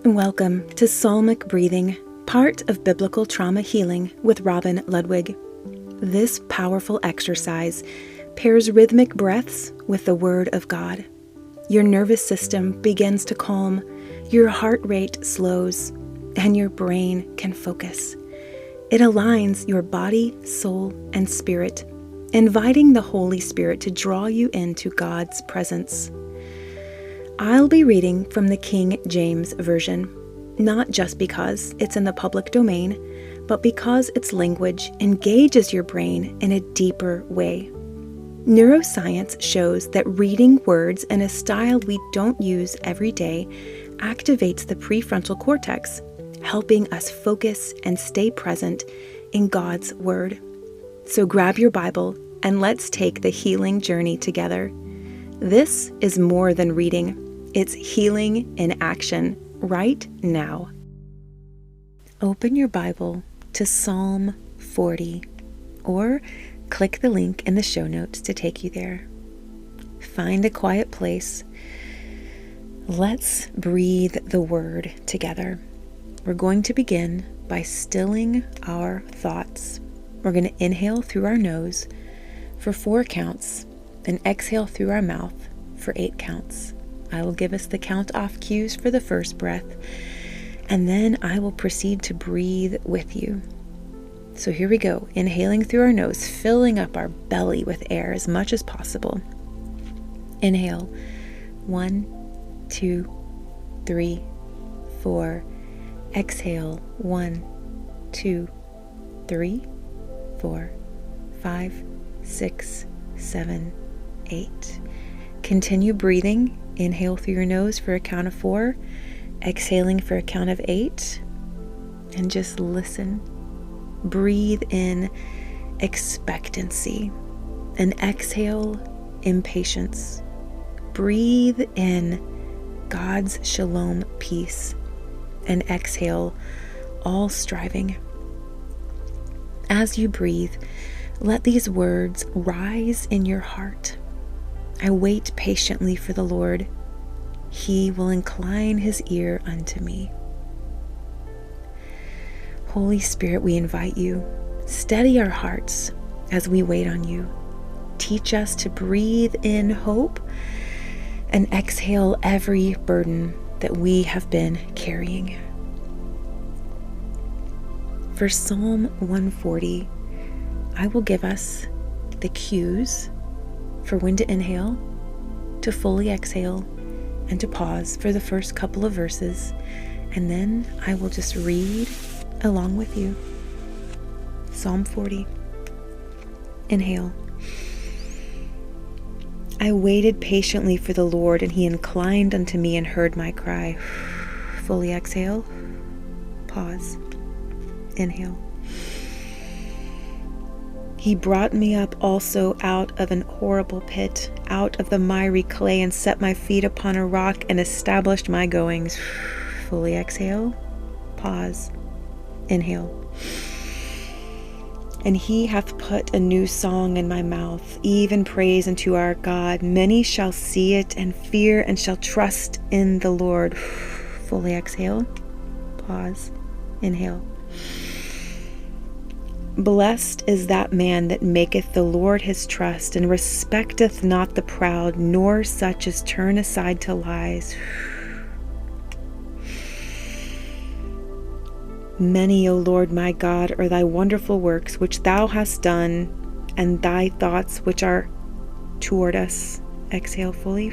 Welcome to Psalmic Breathing, part of Biblical Trauma Healing with Robin Ludwig. This powerful exercise pairs rhythmic breaths with the Word of God. Your nervous system begins to calm, your heart rate slows, and your brain can focus. It aligns your body, soul, and spirit, inviting the Holy Spirit to draw you into God's presence. I'll be reading from the King James Version, not just because it's in the public domain, but because its language engages your brain in a deeper way. Neuroscience shows that reading words in a style we don't use every day activates the prefrontal cortex, helping us focus and stay present in God's Word. So grab your Bible and let's take the healing journey together. This is more than reading. It's healing in action right now. Open your Bible to Psalm 40 or click the link in the show notes to take you there. Find a quiet place. Let's breathe the Word together. We're going to begin by stilling our thoughts. We're going to inhale through our nose for 4 counts and exhale through our mouth for 8 counts. I will give us the count off cues for the first breath, and then I will proceed to breathe with you. So here we go, inhaling through our nose, filling up our belly with air as much as possible. Inhale, 1, 2, 3, 4. Exhale, 1, 2, 3, 4, 5, 6, 7, 8. Continue breathing. Inhale through your nose for a count of 4, exhaling for a count of 8, and just listen. Breathe in expectancy and exhale impatience. Breathe in God's shalom peace and exhale all striving. As you breathe, let these words rise in your heart. I wait patiently for the Lord. He will incline his ear unto me. Holy Spirit, we invite you. Steady our hearts as we wait on you. Teach us to breathe in hope and exhale every burden that we have been carrying. For Psalm 140, I will give us the cues for when to inhale, to fully exhale, and to pause for the first couple of verses, and then I will just read along with you. Psalm 40. Inhale. I waited patiently for the Lord, and he inclined unto me and heard my cry. Fully exhale. Pause. Inhale. He brought me up also out of an horrible pit, out of the miry clay, and set my feet upon a rock, and established my goings. Fully exhale. Pause. Inhale. And he hath put a new song in my mouth, even praise unto our God. Many shall see it and fear, and shall trust in the Lord. Fully exhale. Pause. Inhale. Blessed is that man that maketh the Lord his trust, and respecteth not the proud, nor such as turn aside to lies. Many, O Lord my God, are thy wonderful works which thou hast done, and thy thoughts which are toward us. Exhale fully.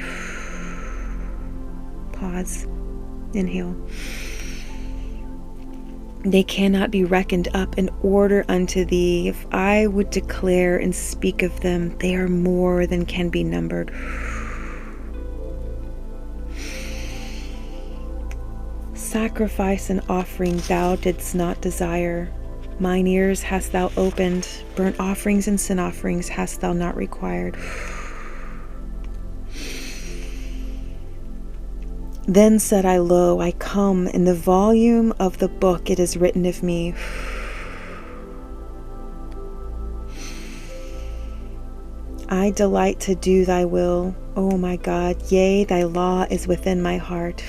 Pause. Inhale. They cannot be reckoned up in order unto thee. If I would declare and speak of them, they are more than can be numbered. Sacrifice and offering thou didst not desire. Mine ears hast thou opened. Burnt offerings and sin offerings hast thou not required. Then said I, Lo, I come. In the volume of the book it is written of me. I delight to do thy will, O my God. Yea, thy law is within my heart.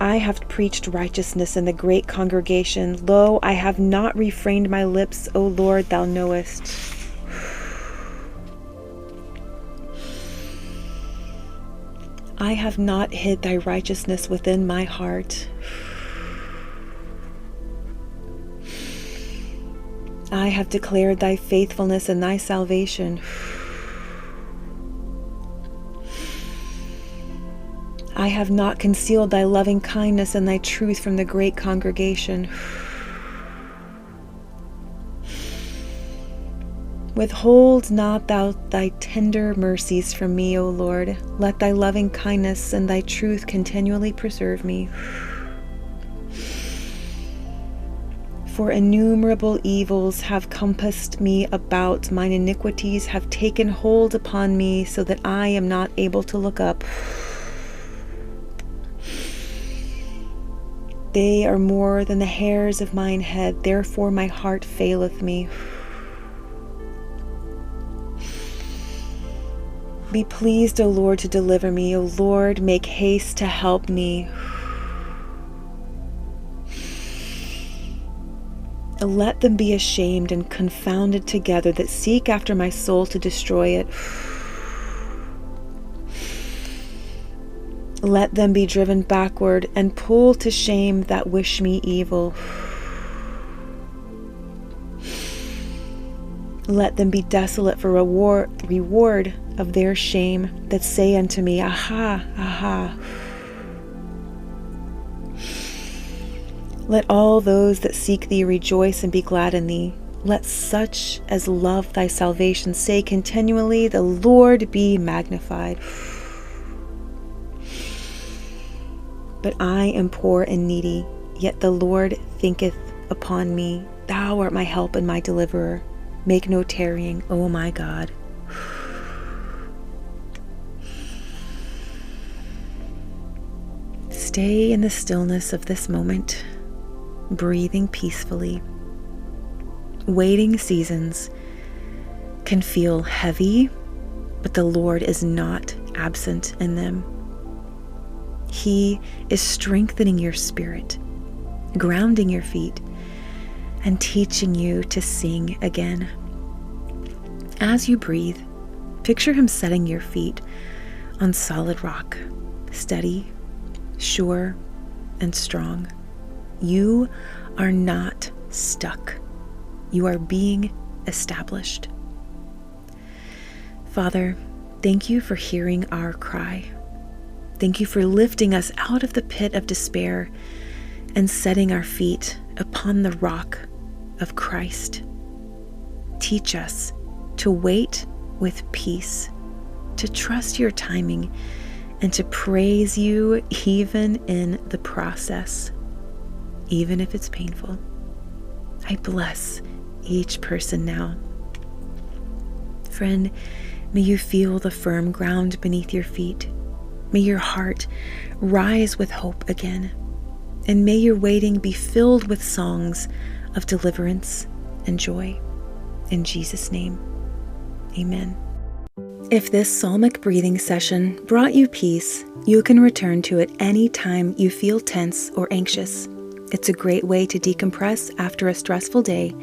I have preached righteousness in the great congregation. Lo, I have not refrained my lips, O Lord, thou knowest. I have not hid thy righteousness within my heart. I have declared thy faithfulness and thy salvation. I have not concealed thy loving kindness and thy truth from the great congregation. Withhold not thou thy tender mercies from me, O Lord. Let thy loving kindness and thy truth continually preserve me. For innumerable evils have compassed me about, mine iniquities have taken hold upon me, so that I am not able to look up. They are more than the hairs of mine head, therefore my heart faileth me. Be pleased, O Lord, to deliver me. O Lord, make haste to help me. Let them be ashamed and confounded together that seek after my soul to destroy it. Let them be driven backward and pulled to shame that wish me evil. Let them be desolate for reward of their shame that say unto me, Aha, aha. Let all those that seek thee rejoice and be glad in thee. Let such as love thy salvation say continually, The Lord be magnified. But I am poor and needy, yet the Lord thinketh upon me. Thou art my help and my deliverer. Make no tarrying, O my God. Stay in the stillness of this moment, breathing peacefully. Waiting seasons can feel heavy, but the Lord is not absent in them. He is strengthening your spirit, grounding your feet, and teaching you to sing again. As you breathe, picture Him setting your feet on solid rock, steady, sure, and strong. You are not stuck. You are being established. Father, thank you for hearing our cry. Thank you for lifting us out of the pit of despair and setting our feet upon the rock of Christ. Teach us to wait with peace, to trust your timing, and to praise you even in the process, even if it's painful. I bless each person now. Friend, may you feel the firm ground beneath your feet. May your heart rise with hope again, and may your waiting be filled with songs of deliverance and joy. In Jesus' name, amen. If this Psalmic breathing session brought you peace, you can return to it any time you feel tense or anxious. It's a great way to decompress after a stressful day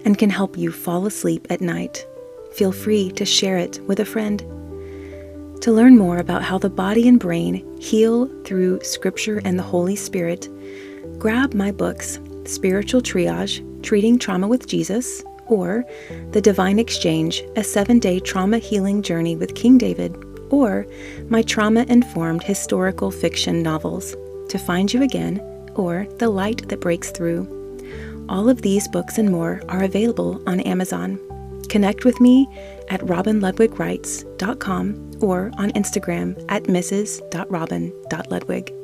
and can help you fall asleep at night. Feel free to share it with a friend. To learn more about how the body and brain heal through Scripture and the Holy Spirit, grab my books, Spiritual Triage, Treating Trauma with Jesus, or The Divine Exchange, a 7-day trauma healing journey with King David, or my trauma-informed historical fiction novels, To Find You Again, or The Light That Breaks Through. All of these books and more are available on Amazon. Connect with me at robinludwigwrites.com or on Instagram at mrs.robin.ludwig.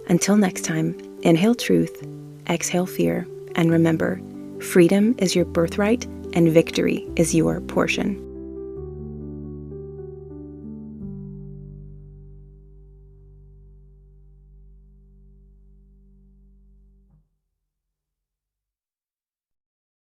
Until next time, inhale truth, exhale fear, and remember, freedom is your birthright and victory is your portion.